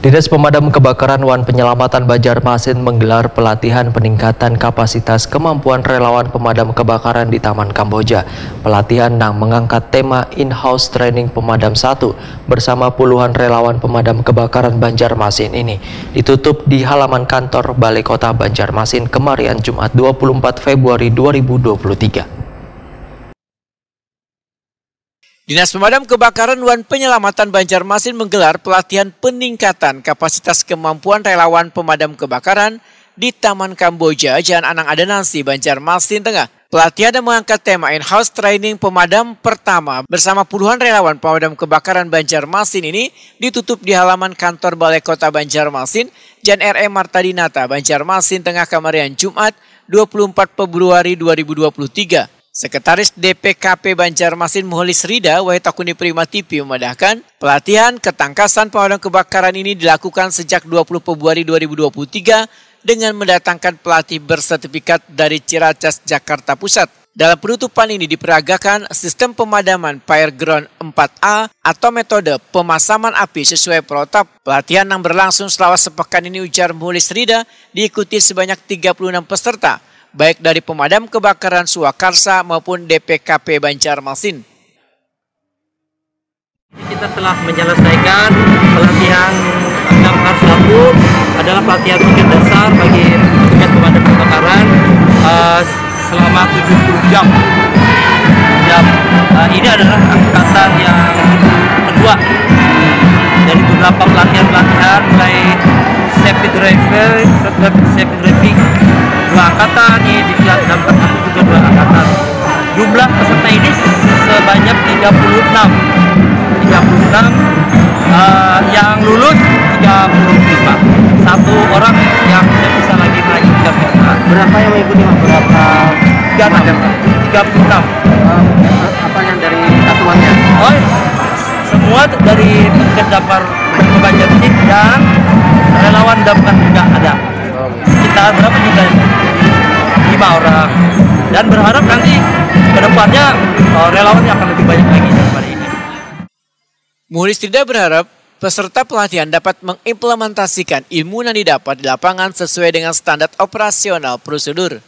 Dinas Pemadam Kebakaran Wan Penyelamatan Banjarmasin menggelar pelatihan peningkatan kapasitas kemampuan relawan pemadam kebakaran di Taman Kamboja. Pelatihan yang mengangkat tema In-House Training Pemadam 1 bersama puluhan relawan pemadam kebakaran Banjarmasin ini ditutup di halaman kantor Balai Kota Banjarmasin kemarin Jumat 24 Februari 2023. Dinas Pemadam Kebakaran Wan Penyelamatan Banjarmasin menggelar pelatihan peningkatan kapasitas kemampuan relawan pemadam kebakaran di Taman Kamboja, Jalan Anang Adanasi, Banjarmasin Tengah. Pelatihan yang mengangkat tema In-House Training Pemadam pertama bersama puluhan relawan pemadam kebakaran Banjarmasin ini ditutup di halaman kantor Balai Kota Banjarmasin, Jalan R.E. Martadinata, Banjarmasin Tengah kemarin Jumat 24 Februari 2023. Sekretaris DPKP Banjarmasin Muholis Rida Wahitakuni Prima TV memandahkan pelatihan ketangkasan pemadam kebakaran ini dilakukan sejak 20 Februari 2023 dengan mendatangkan pelatih bersertifikat dari Ciracas, Jakarta Pusat. Dalam penutupan ini diperagakan sistem pemadaman Fire Ground 4A atau metode pemasaman api sesuai protap. Pelatihan yang berlangsung selama sepekan ini, ujar Muholis Rida, diikuti sebanyak 36 peserta, baik dari pemadam kebakaran Swakarsa maupun DPKP Banjarmasin. Kita telah menyelesaikan pelatihan Damkar 1 adalah pelatihan tingkat dasar bagi petugas pemadam kebakaran selama 70 jam. Ini adalah angkatan yang kedua dari beberapa pelatihan mulai safety driving 2 angkatan, ini di Damkar 1 juga 2 angkatan. Jumlah peserta ini sebanyak 36 yang lulus 35, 1 orang yang tidak bisa lagi melanjutkan. Berapa yang mengikuti, Mas? Berapa? 36. Apa yang dari satuannya? Oh, semua dari petugas Damkar Banjarmasin dan relawan Damkar juga ada. Sekitar berapa juga? 5 orang. Dan berharap nanti ke depannya relawannya akan lebih banyak lagi daripada ini. Muholis Rida berharap peserta pelatihan dapat mengimplementasikan ilmu yang didapat di lapangan sesuai dengan standar operasional prosedur.